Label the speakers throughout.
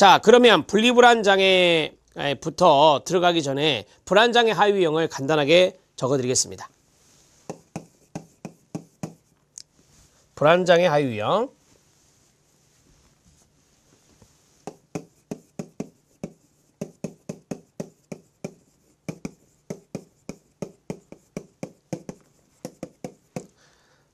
Speaker 1: 자, 그러면 분리불안장애부터 들어가기 전에 불안장애 하위 유형을 간단하게 적어드리겠습니다. 불안장애 하위 유형.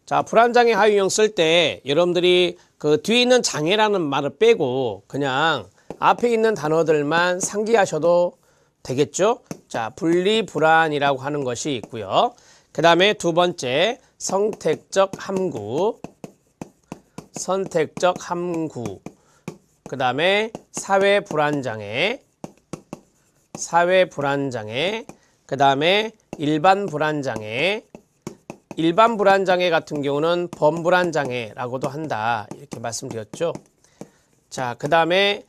Speaker 1: 자, 불안장애 하위 유형 쓸 때 여러분들이 그 뒤에 있는 장애라는 말을 빼고 그냥 앞에 있는 단어들만 상기하셔도 되겠죠? 자, 분리불안이라고 하는 것이 있고요. 그 다음에 두 번째, 선택적 함구. 그 다음에 사회불안장애. 그 다음에 일반불안장애. 일반불안장애 같은 경우는 범불안장애라고도 한다. 이렇게 말씀드렸죠. 자, 그 다음에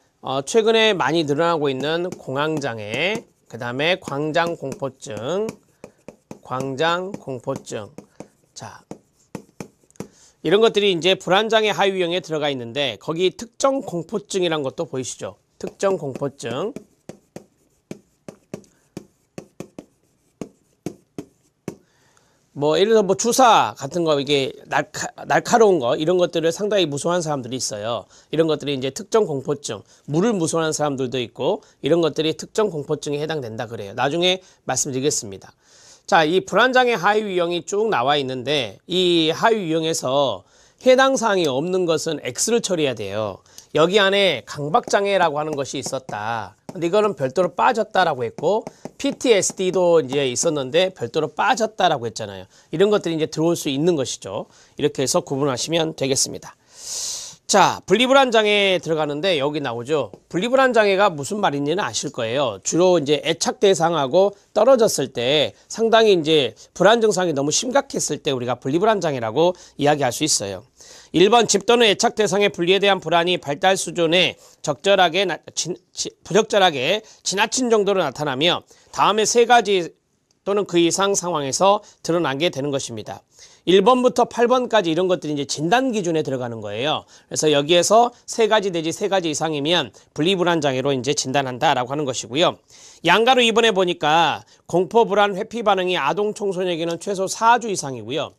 Speaker 1: 최근에 많이 늘어나고 있는 공황장애, 그 다음에 광장공포증. 자, 이런 것들이 이제 불안장애 하위 유형에 들어가 있는데 거기 특정공포증이란 것도 보이시죠? 특정공포증. 뭐 예를 들어서 뭐 주사 같은 거 이게 날카로운 거 이런 것들을 상당히 무서워하는 사람들이 있어요. 이런 것들이 이제 특정 공포증, 물을 무서워하는 사람들도 있고 이런 것들이 특정 공포증에 해당된다 그래요. 나중에 말씀드리겠습니다. 자, 이 불안장애 하위 유형이 쭉 나와 있는데 이 하위 유형에서 해당 사항이 없는 것은 X를 처리해야 돼요. 여기 안에 강박장애라고 하는 것이 있었다. 근데 이거는 별도로 빠졌다라고 했고 PTSD도 이제 있었는데 별도로 빠졌다라고 했잖아요. 이런 것들이 이제 들어올 수 있는 것이죠. 이렇게 해서 구분하시면 되겠습니다. 자, 분리불안장애에 들어가는데 여기 나오죠. 분리불안장애가 무슨 말인지는 아실 거예요. 주로 이제 애착 대상하고 떨어졌을 때 상당히 이제 불안 증상이 너무 심각했을 때 우리가 분리불안장애라고 이야기할 수 있어요. 1번 집 또는 애착 대상의 분리에 대한 불안이 발달 수준에 부적절하게 지나친 정도로 나타나며 다음에 세 가지 또는 그 이상 상황에서 드러나게 되는 것입니다. 1번부터 8번까지 이런 것들이 이제 진단 기준에 들어가는 거예요. 그래서 여기에서 세 가지 내지 세 가지 이상이면 분리불안장애로 이제 진단한다라고 하는 것이고요. 양가로 2번에 보니까 공포불안 회피 반응이 아동 청소년에게는 최소 4주 이상이고요.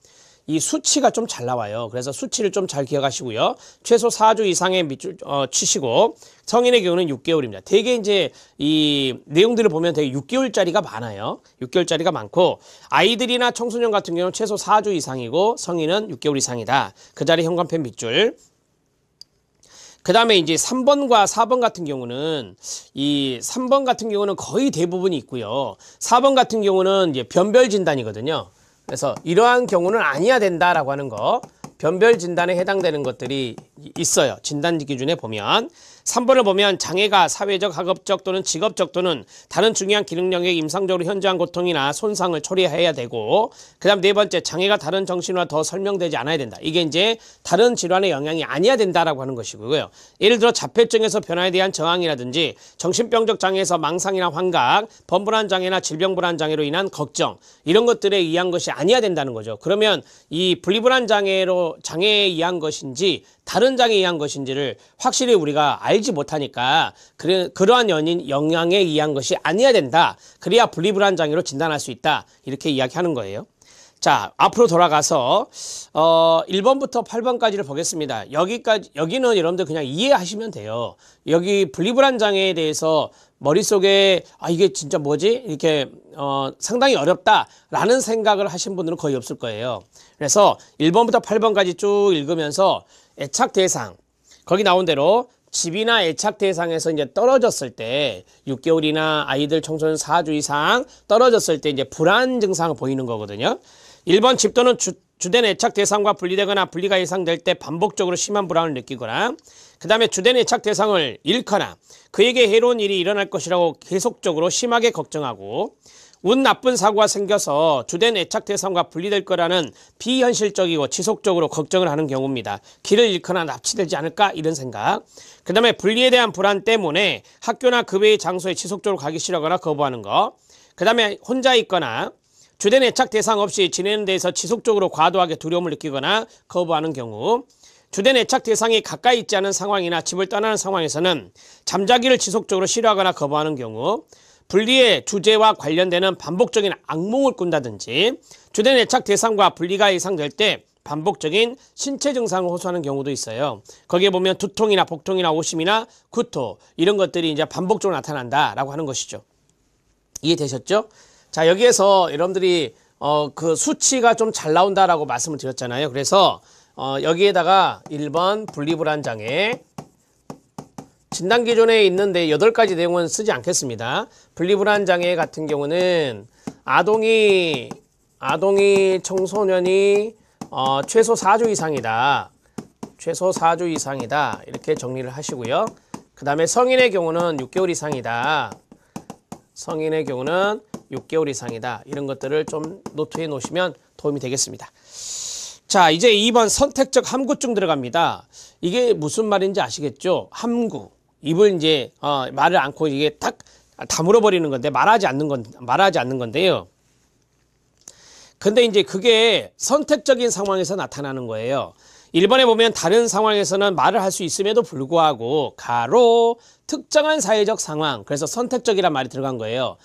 Speaker 1: 이 수치가 좀 잘 나와요. 그래서 수치를 좀 잘 기억하시고요. 최소 4주 이상의 밑줄 치시고 성인의 경우는 6개월입니다. 되게 이제 이 내용들을 보면 되게 6개월짜리가 많아요. 6개월짜리가 많고 아이들이나 청소년 같은 경우는 최소 4주 이상이고 성인은 6개월 이상이다. 그 자리 현관펜 밑줄. 그 다음에 이제 3번과 4번 같은 경우는 이 3번 같은 경우는 거의 대부분이 있고요. 4번 같은 경우는 이제 변별 진단이거든요. 그래서 이러한 경우는 아니어야 된다라고 하는 거 변별 진단에 해당되는 것들이 있어요. 진단 기준에 보면 3번을 보면 장애가 사회적, 학업적 또는 직업적 또는 다른 중요한 기능 영역에 임상적으로 현저한 고통이나 손상을 초래해야 되고 그 다음 네 번째 장애가 다른 정신과 더 설명되지 않아야 된다. 이게 이제 다른 질환의 영향이 아니어야 된다라고 하는 것이고요. 예를 들어 자폐증에서 변화에 대한 저항이라든지 정신병적 장애에서 망상이나 환각, 범불안 장애나 질병불안 장애로 인한 걱정 이런 것들에 의한 것이 아니어야 된다는 거죠. 그러면 이 분리불안 장애에 의한 것인지 다른 장애에 의한 것인지를 확실히 우리가 알지 못하니까 그러한 영향에 의한 것이 아니어야 된다. 그래야 분리불안 장애로 진단할 수 있다. 이렇게 이야기하는 거예요. 자, 앞으로 돌아가서 1번부터 8번까지를 보겠습니다. 여기는 여러분들 그냥 이해하시면 돼요. 여기 분리불안 장애에 대해서 머릿속에 이게 진짜 뭐지? 이렇게 상당히 어렵다라는 생각을 하신 분들은 거의 없을 거예요. 그래서 1번부터 8번까지 쭉 읽으면서 애착 대상 거기 나온 대로 집이나 애착 대상에서 이제 떨어졌을 때 6개월이나 아이들 청소년 4주 이상 떨어졌을 때 이제 불안 증상을 보이는 거거든요. 1번 집 또는 주된 애착 대상과 분리되거나 분리가 예상될 때 반복적으로 심한 불안을 느끼거나 그 다음에 주된 애착 대상을 잃거나 그에게 해로운 일이 일어날 것이라고 계속적으로 심하게 걱정하고 운 나쁜 사고가 생겨서 주된 애착 대상과 분리될 거라는 비현실적이고 지속적으로 걱정을 하는 경우입니다. 길을 잃거나 납치되지 않을까 이런 생각. 그 다음에 분리에 대한 불안 때문에 학교나 그 외의 장소에 지속적으로 가기 싫어하거나 거부하는 거. 그 다음에 혼자 있거나 주된 애착 대상 없이 지내는 데에서 지속적으로 과도하게 두려움을 느끼거나 거부하는 경우. 주된 애착 대상이 가까이 있지 않은 상황이나 집을 떠나는 상황에서는 잠자기를 지속적으로 싫어하거나 거부하는 경우, 분리의 주제와 관련되는 반복적인 악몽을 꾼다든지, 주된 애착 대상과 분리가 예상될 때 반복적인 신체 증상을 호소하는 경우도 있어요. 거기에 보면 두통이나 복통이나 오심이나 구토 이런 것들이 이제 반복적으로 나타난다라고 하는 것이죠. 이해되셨죠? 자, 여기에서 여러분들이 그 수치가 좀 잘 나온다라고 말씀을 드렸잖아요. 그래서 여기에다가 1번 분리불안장애 진단 기존에 있는데 8가지 내용은 쓰지 않겠습니다. 분리불안장애 같은 경우는 아동이 청소년이 최소 4주 이상이다. 최소 4주 이상이다. 이렇게 정리를 하시고요. 그 다음에 성인의 경우는 6개월 이상이다. 성인의 경우는 6개월 이상이다. 이런 것들을 좀 노트에 놓으시면 도움이 되겠습니다. 자, 이제 2번 선택적 함구증 들어갑니다. 이게 무슨 말인지 아시겠죠? 함구. 입을 이제 말을 않고 이게 딱 다물어 버리는 건데 말하지 않는 건데요. 근데 이제 그게 선택적인 상황에서 나타나는 거예요. 1번에 보면 다른 상황에서는 말을 할 수 있음에도 불구하고 가로 특정한 사회적 상황, 그래서 선택적이란 말이 들어간 거예요.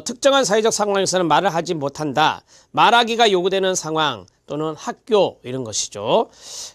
Speaker 1: 특정한 사회적 상황에서는 말을 하지 못한다. 말하기가 요구되는 상황 또는 학교 이런 것이죠.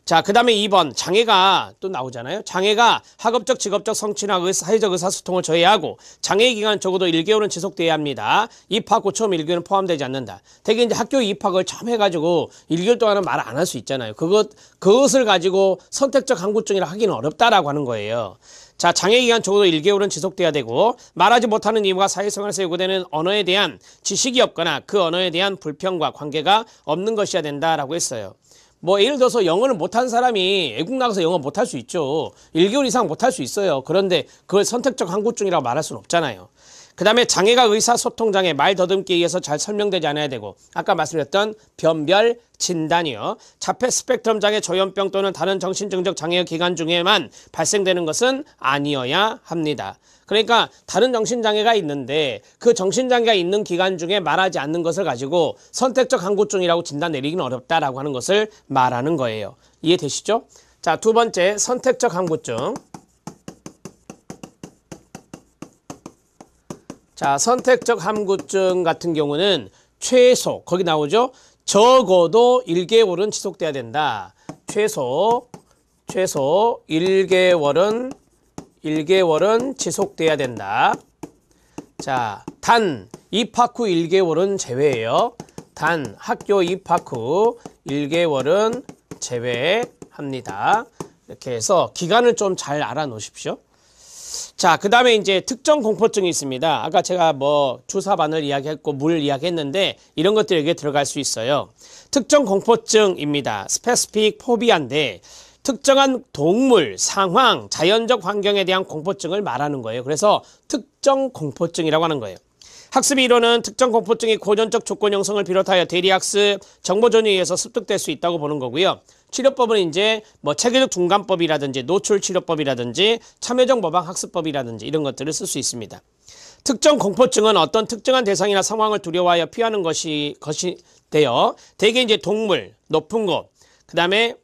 Speaker 1: 자, 그 다음에 2번 장애가 또 나오잖아요. 장애가 학업적, 직업적, 성취나 사회적 의사소통을 저해하고 장애 기간 적어도 1개월은 지속돼야 합니다. 입학 후 처음 1개월은 포함되지 않는다. 되게 이제 학교 입학을 처음 해가지고 1개월 동안은 말 안 할 수 있잖아요. 그것을 가지고 선택적 함구증이라 하기는 어렵다라고 하는 거예요. 자, 장애 기간 적어도 1개월은 지속돼야 되고 말하지 못하는 이유가 사회생활에서 요구되는 언어에 대한 지식이 없거나 그 언어에 대한 불평과 관계가 없는 것이어야 된다라고 했어요. 뭐 예를 들어서 영어를 못한 사람이 외국 나가서 영어 못할 수 있죠. 1개월 이상 못할 수 있어요. 그런데 그걸 선택적 함구증이라고 말할 수는 없잖아요. 그 다음에 장애가 의사소통장애, 말 더듬기에 의해서 잘 설명되지 않아야 되고 아까 말씀드렸던 변별 진단이요. 자폐 스펙트럼 장애, 조현병 또는 다른 정신증적 장애 기간 중에만 발생되는 것은 아니어야 합니다. 그러니까 다른 정신장애가 있는데 그 정신장애가 있는 기간 중에 말하지 않는 것을 가지고 선택적 함구증이라고 진단 내리기는 어렵다라고 하는 것을 말하는 거예요. 이해되시죠? 자, 두 번째 선택적 함구증. 자, 선택적 함구증 같은 경우는 최소, 거기 나오죠? 적어도 1개월은 지속돼야 된다. 최소 1개월은 지속돼야 된다. 자, 단 입학 후 1개월은 제외예요. 단 학교 입학 후 1개월은 제외합니다. 이렇게 해서 기간을 좀 잘 알아 놓으십시오. 자, 그 다음에 이제 특정 공포증이 있습니다. 아까 제가 뭐 주사바늘 이야기했고 물 이야기했는데 이런 것들이 여기에 들어갈 수 있어요. 특정 공포증입니다. 스페시픽 포비아인데 특정한 동물, 상황, 자연적 환경에 대한 공포증을 말하는 거예요. 그래서 특정 공포증이라고 하는 거예요. 학습 이론은 특정 공포증이 고전적 조건 형성을 비롯하여 대리학습, 정보 전이에 의해서 습득될 수 있다고 보는 거고요. 치료법은 이제 뭐 체계적 중간법이라든지 노출 치료법이라든지 참여적 모방 학습법이라든지 이런 것들을 쓸 수 있습니다. 특정 공포증은 어떤 특정한 대상이나 상황을 두려워하여 피하는 것이 되어 대개 이제 동물, 높은 곳, 그 다음에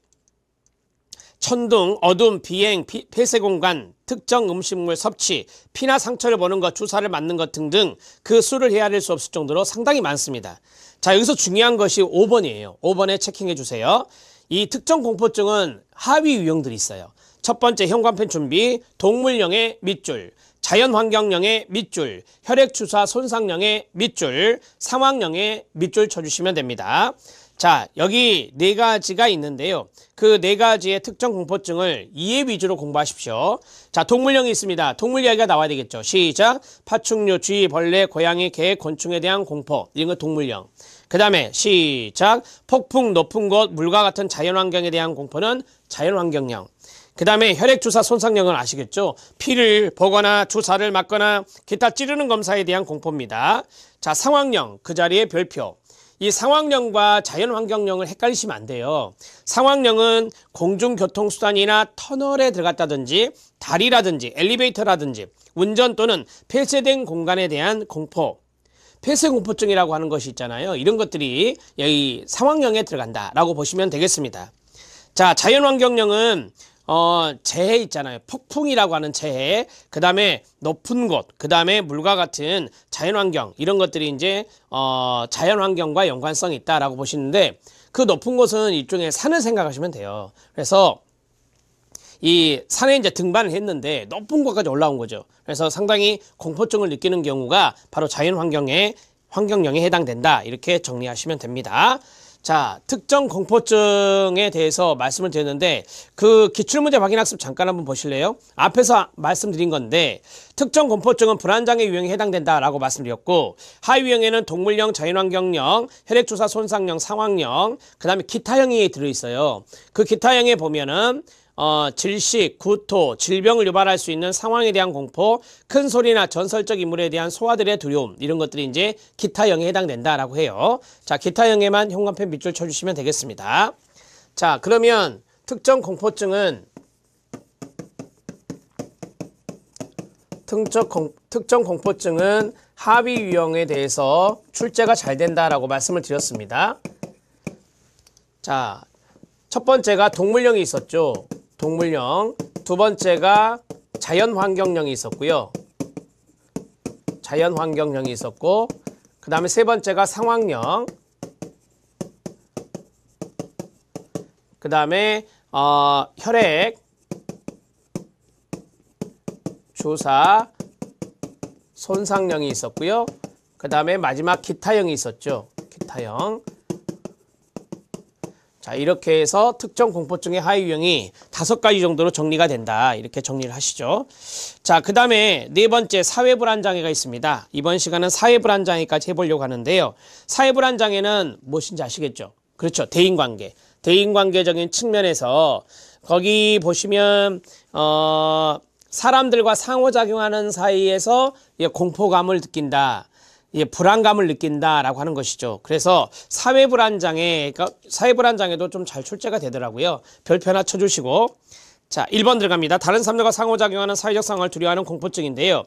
Speaker 1: 천둥, 어둠, 비행, 폐쇄 공간, 특정 음식물 섭취, 피나 상처를 보는 것, 주사를 맞는 것 등등 그 수를 헤아릴 수 없을 정도로 상당히 많습니다. 자, 여기서 중요한 것이 5번이에요. 5번에 체킹해 주세요. 이 특정 공포증은 하위 유형들이 있어요. 첫 번째 현관펜 준비, 동물령의 밑줄, 자연환경령의 밑줄, 혈액주사 손상령의 밑줄, 상황령의 밑줄 쳐주시면 됩니다. 자, 여기 4가지가 있는데요. 그 4가지의 특정 공포증을 이해 위주로 공부하십시오. 자, 동물령이 있습니다. 동물 이야기가 나와야 되겠죠. 시작. 파충류, 쥐, 벌레, 고양이, 개, 곤충에 대한 공포. 이런 거 동물령. 그 다음에 시작. 폭풍, 높은 곳, 물과 같은 자연환경에 대한 공포는 자연환경령. 그 다음에 혈액주사 손상령은 아시겠죠? 피를 보거나 주사를 맞거나 기타 찌르는 검사에 대한 공포입니다. 자, 상황령, 그 자리에 별표. 이 상황령과 자연환경령을 헷갈리시면 안 돼요. 상황령은 공중교통수단이나 터널에 들어갔다든지 다리라든지 엘리베이터라든지 운전 또는 폐쇄된 공간에 대한 공포, 폐쇄공포증이라고 하는 것이 있잖아요. 이런 것들이 여기 상황령에 들어간다라고 보시면 되겠습니다. 자, 자연환경령은 재해 있잖아요. 폭풍이라고 하는 재해, 그 다음에 높은 곳, 그 다음에 물과 같은 자연환경, 이런 것들이 이제 자연환경과 연관성이 있다라고 보시는데, 그 높은 곳은 일종의 산을 생각하시면 돼요. 그래서 이 산에 이제 등반을 했는데 높은 곳까지 올라온 거죠. 그래서 상당히 공포증을 느끼는 경우가 바로 자연환경령에 해당된다, 이렇게 정리하시면 됩니다. 자, 특정 공포증에 대해서 말씀을 드렸는데, 그 기출문제 확인학습 잠깐 한번 보실래요? 앞에서 말씀드린 건데, 특정 공포증은 불안장애 유형에 해당된다라고 말씀드렸고, 하위 유형에는 동물령, 자연환경령, 혈액주사 손상령, 상황령, 그 다음에 기타형이 들어있어요. 그 기타형에 보면은 질식, 구토, 질병을 유발할 수 있는 상황에 대한 공포, 큰 소리나 전설적 인물에 대한 소아들의 두려움, 이런 것들이 이제 기타형에 해당된다라고 해요. 자, 기타형에만 형광펜 밑줄 쳐주시면 되겠습니다. 자, 그러면 특정 공포증은 특정 공포증은 하위 유형에 대해서 출제가 잘 된다라고 말씀을 드렸습니다. 자, 첫 번째가 동물령이 있었죠. 동물령. 두 번째가 자연환경령이 있었고요. 자연환경령이 있었고, 그 다음에 세 번째가 상황령, 그 다음에 혈액 주사 손상령이 있었고요. 그 다음에 마지막 기타형이 있었죠. 기타형. 자, 이렇게 해서 특정 공포증의 하위 유형이 5가지 정도로 정리가 된다, 이렇게 정리를 하시죠. 자, 그 다음에 네 번째 사회불안장애가 있습니다. 이번 시간은 사회불안장애까지 해보려고 하는데요. 사회불안장애는 무엇인지 아시겠죠? 그렇죠. 대인관계. 대인관계적인 측면에서 거기 보시면 사람들과 상호작용하는 사이에서 공포감을 느낀다, 불안감을 느낀다라고 하는 것이죠. 그래서 사회불안장애도 좀 잘 출제가 되더라고요. 별표 하나 쳐주시고. 자, 1번 들어갑니다. 다른 사람들과 상호작용하는 사회적 상황을 두려워하는 공포증인데요.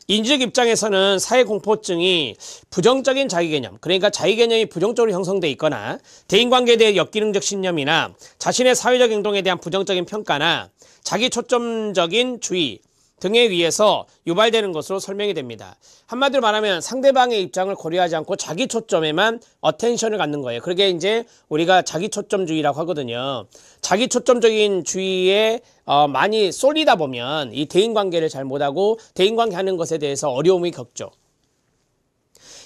Speaker 1: 인지적 입장에서는 사회공포증이 부정적인 자기개념, 그러니까 자기개념이 부정적으로 형성돼 있거나 대인관계에 대해 역기능적 신념이나 자신의 사회적 행동에 대한 부정적인 평가나 자기 초점적인 주의 등에 의해서 유발되는 것으로 설명이 됩니다. 한마디로 말하면 상대방의 입장을 고려하지 않고 자기 초점에만 어텐션을 갖는 거예요. 그게 이제 우리가 자기 초점주의라고 하거든요. 자기 초점적인 주의에 많이 쏠리다 보면 이 대인관계를 잘 못하고 대인관계 하는 것에 대해서 어려움이 겪죠.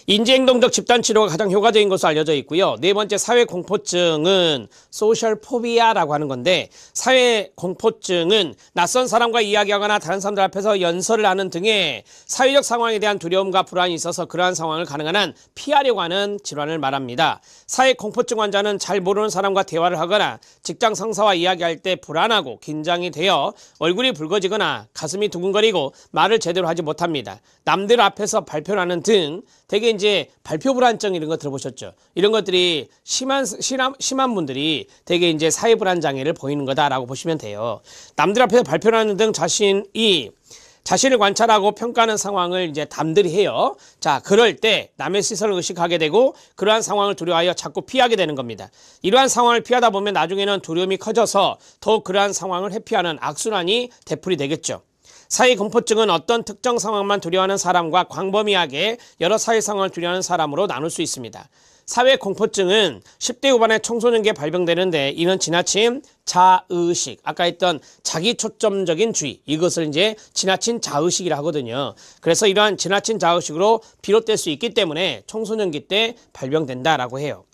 Speaker 1: 인지행동적 집단치료가 가장 효과적인 것으로 알려져 있고요. 네 번째 사회공포증은 소셜포비아라고 하는 건데, 사회공포증은 낯선 사람과 이야기하거나 다른 사람들 앞에서 연설을 하는 등의 사회적 상황에 대한 두려움과 불안이 있어서 그러한 상황을 가능한 한 피하려고 하는 질환을 말합니다. 사회공포증 환자는 잘 모르는 사람과 대화를 하거나 직장 상사와 이야기할 때 불안하고 긴장이 되어 얼굴이 붉어지거나 가슴이 두근거리고 말을 제대로 하지 못합니다. 남들 앞에서 발표를 하는 등 되게 이제 발표 불안증 이런 거 들어보셨죠? 이런 것들이 심한 분들이 되게 이제 사회 불안 장애를 보이는 거다라고 보시면 돼요. 남들 앞에서 발표를 하는 등 자신을 관찰하고 평가하는 상황을 이제 남들이 해요. 자, 그럴 때 남의 시선을 의식하게 되고 그러한 상황을 두려워하여 자꾸 피하게 되는 겁니다. 이러한 상황을 피하다 보면 나중에는 두려움이 커져서 더욱 그러한 상황을 회피하는 악순환이 되풀이 되겠죠. 사회공포증은 어떤 특정 상황만 두려워하는 사람과 광범위하게 여러 사회 상황을 두려워하는 사람으로 나눌 수 있습니다. 사회공포증은 10대 후반의 청소년기에 발병되는데, 이는 지나친 자의식, 아까 했던 자기 초점적인 주의, 이것을 이제 지나친 자의식이라 하거든요. 그래서 이러한 지나친 자의식으로 비롯될 수 있기 때문에 청소년기 때 발병된다라고 해요.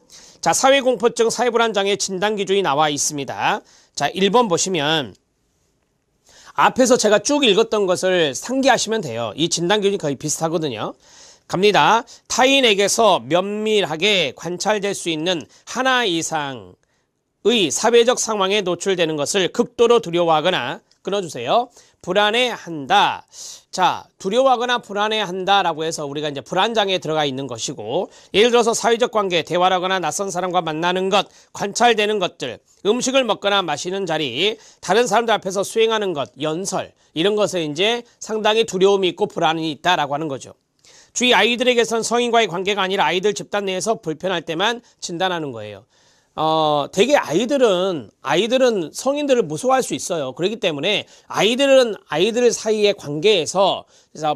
Speaker 1: 자, 사회공포증, 사회불안장애 진단 기준이 나와 있습니다. 자, 1번 보시면 앞에서 제가 쭉 읽었던 것을 상기하시면 돼요. 이 진단 기준이 거의 비슷하거든요. 갑니다. 타인에게서 면밀하게 관찰될 수 있는 하나 이상의 사회적 상황에 노출되는 것을 극도로 두려워하거나, 끊어주세요. 불안해한다. 자, 두려워하거나 불안해한다라고 해서 우리가 이제 불안장애에 들어가 있는 것이고, 예를 들어서 사회적 관계, 대화를 하거나 낯선 사람과 만나는 것, 관찰되는 것들, 음식을 먹거나 마시는 자리, 다른 사람들 앞에서 수행하는 것, 연설, 이런 것에 이제 상당히 두려움이 있고 불안이 있다라고 하는 거죠. 주위 아이들에게선 성인과의 관계가 아니라 아이들 집단 내에서 불편할 때만 진단하는 거예요. 되게 아이들은 성인들을 무서워할 수 있어요. 그렇기 때문에 아이들 사이의 관계에서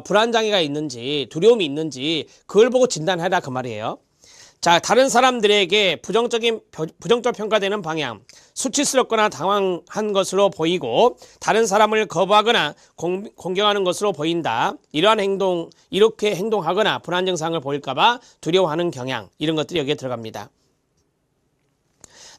Speaker 1: 불안장애가 있는지 두려움이 있는지 그걸 보고 진단해라 그 말이에요. 자, 다른 사람들에게 부정적 평가되는 방향, 수치스럽거나 당황한 것으로 보이고 다른 사람을 거부하거나 공경하는 것으로 보인다. 이렇게 행동하거나 불안 증상을 보일까봐 두려워하는 경향, 이런 것들이 여기에 들어갑니다.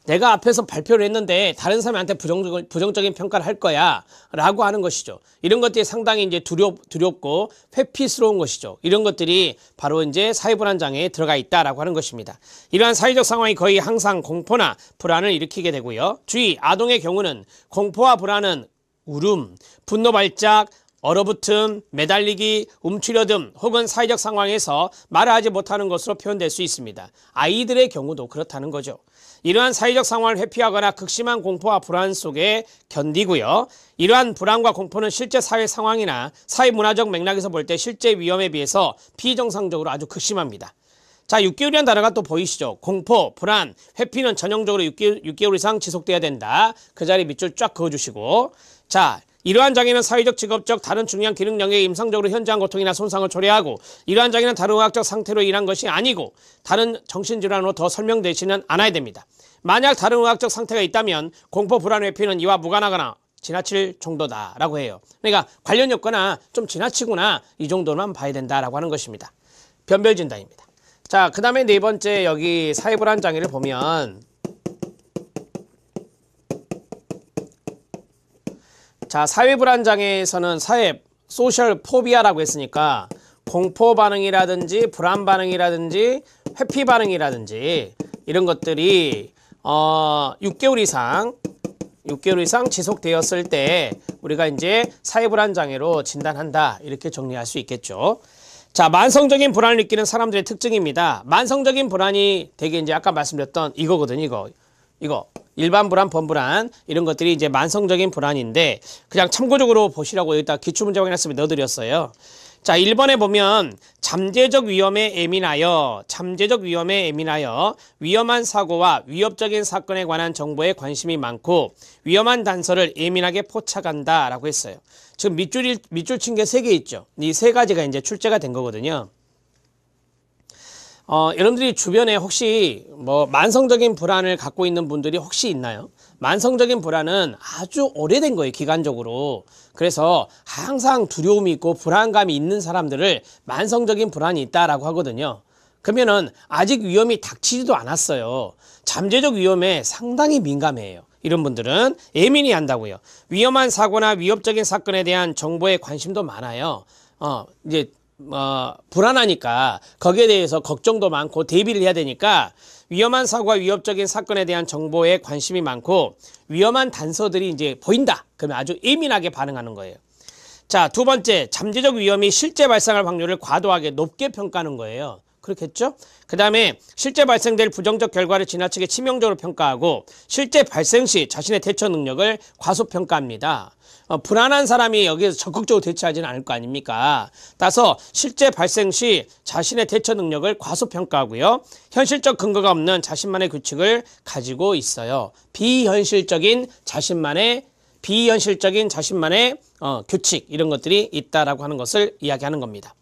Speaker 1: 내가 앞에서 발표를 했는데 다른 사람한테 부정적인 평가를 할 거야 라고 하는 것이죠. 이런 것들이 상당히 이제 두렵고 회피스러운 것이죠. 이런 것들이 바로 이제 사회불안장애에 들어가 있다라고 하는 것입니다. 이러한 사회적 상황이 거의 항상 공포나 불안을 일으키게 되고요. 주의, 아동의 경우는 공포와 불안은 울음, 분노 발작, 얼어붙음, 매달리기, 움츠려듦 혹은 사회적 상황에서 말을 하지 못하는 것으로 표현될 수 있습니다. 아이들의 경우도 그렇다는 거죠. 이러한 사회적 상황을 회피하거나 극심한 공포와 불안 속에 견디고요. 이러한 불안과 공포는 실제 사회 상황이나 사회 문화적 맥락에서 볼 때 실제 위험에 비해서 비정상적으로 아주 극심합니다. 자, 6개월이라는 단어가 또 보이시죠? 공포, 불안, 회피는 전형적으로 6개월 이상 지속돼야 된다. 그 자리에 밑줄 쫙 그어주시고, 자, 이러한 장애는 사회적, 직업적, 다른 중요한 기능 영역에 임상적으로 현저한 고통이나 손상을 초래하고 이러한 장애는 다른 의학적 상태로 인한 것이 아니고 다른 정신질환으로 더 설명되지는 않아야 됩니다. 만약 다른 의학적 상태가 있다면 공포, 불안, 회피는 이와 무관하거나 지나칠 정도다라고 해요. 그러니까 관련이 없거나 좀 지나치구나 이 정도만 봐야 된다라고 하는 것입니다. 변별 진단입니다. 자, 그 다음에 네 번째 여기 사회불안 장애를 보면 자, 사회불안장애에서는 소셜 포비아라고 했으니까 공포 반응이라든지 불안 반응이라든지 회피 반응이라든지 이런 것들이 6개월 이상 지속되었을 때 우리가 이제 사회불안장애로 진단한다. 이렇게 정리할 수 있겠죠. 자, 만성적인 불안을 느끼는 사람들의 특징입니다. 만성적인 불안이 되게 이제 아까 말씀드렸던 이거거든요. 이거. 일반 불안, 범불안 이런 것들이 이제 만성적인 불안인데 그냥 참고적으로 보시라고 여기다 기출문제 확인했으면 넣어드렸어요. 자, 1번에 보면 잠재적 위험에 예민하여 위험한 사고와 위협적인 사건에 관한 정보에 관심이 많고 위험한 단서를 예민하게 포착한다 라고 했어요. 지금 밑줄 친 게 3개 있죠. 이 3가지가 이제 출제가 된 거거든요. 여러분들이 주변에 혹시 만성적인 불안을 갖고 있는 분들이 혹시 있나요? 만성적인 불안은 아주 오래된 거예요, 기간적으로. 그래서 항상 두려움이 있고 불안감이 있는 사람들을 만성적인 불안이 있다라고 하거든요. 그러면은 아직 위험이 닥치지도 않았어요. 잠재적 위험에 상당히 민감해요. 이런 분들은 예민히 한다고요. 위험한 사고나 위협적인 사건에 대한 정보에 관심도 많아요. 불안하니까 거기에 대해서 걱정도 많고 대비를 해야 되니까 위험한 사고와 위협적인 사건에 대한 정보에 관심이 많고 위험한 단서들이 이제 보인다. 그러면 아주 예민하게 반응하는 거예요. 자, 두 번째, 잠재적 위험이 실제 발생할 확률을 과도하게 높게 평가하는 거예요. 그렇겠죠? 그 다음에 실제 발생될 부정적 결과를 지나치게 치명적으로 평가하고 실제 발생 시 자신의 대처 능력을 과소평가합니다. 불안한 사람이 여기에서 적극적으로 대처하지는 않을 거 아닙니까? 따라서 실제 발생 시 자신의 대처 능력을 과소평가하고요. 현실적 근거가 없는 자신만의 규칙을 가지고 있어요. 비현실적인 자신만의 규칙 이런 것들이 있다라고 하는 것을 이야기하는 겁니다.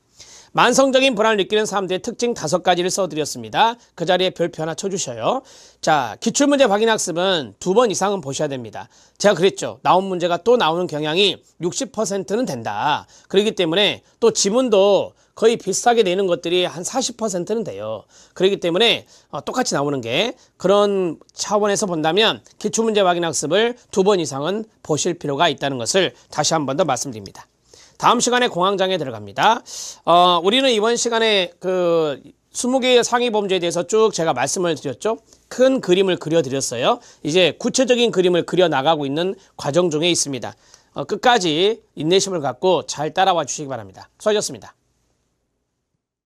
Speaker 1: 만성적인 불안을 느끼는 사람들의 특징 5가지를 써드렸습니다. 그 자리에 별표 하나 쳐주셔요. 자, 기출문제 확인학습은 2번 이상은 보셔야 됩니다. 제가 그랬죠. 나온 문제가 또 나오는 경향이 60%는 된다. 그렇기 때문에 또 지문도 거의 비슷하게 내는 것들이 한 40%는 돼요. 그렇기 때문에 똑같이 나오는 게 그런 차원에서 본다면 기출문제 확인학습을 2번 이상은 보실 필요가 있다는 것을 다시 한 번 더 말씀드립니다. 다음 시간에 공황장애 들어갑니다. 우리는 이번 시간에 그 20개의 상위 범죄에 대해서 쭉 제가 말씀을 드렸죠. 큰 그림을 그려드렸어요. 이제 구체적인 그림을 그려 나가고 있는 과정 중에 있습니다. 끝까지 인내심을 갖고 잘 따라와 주시기 바랍니다. 수고하셨습니다.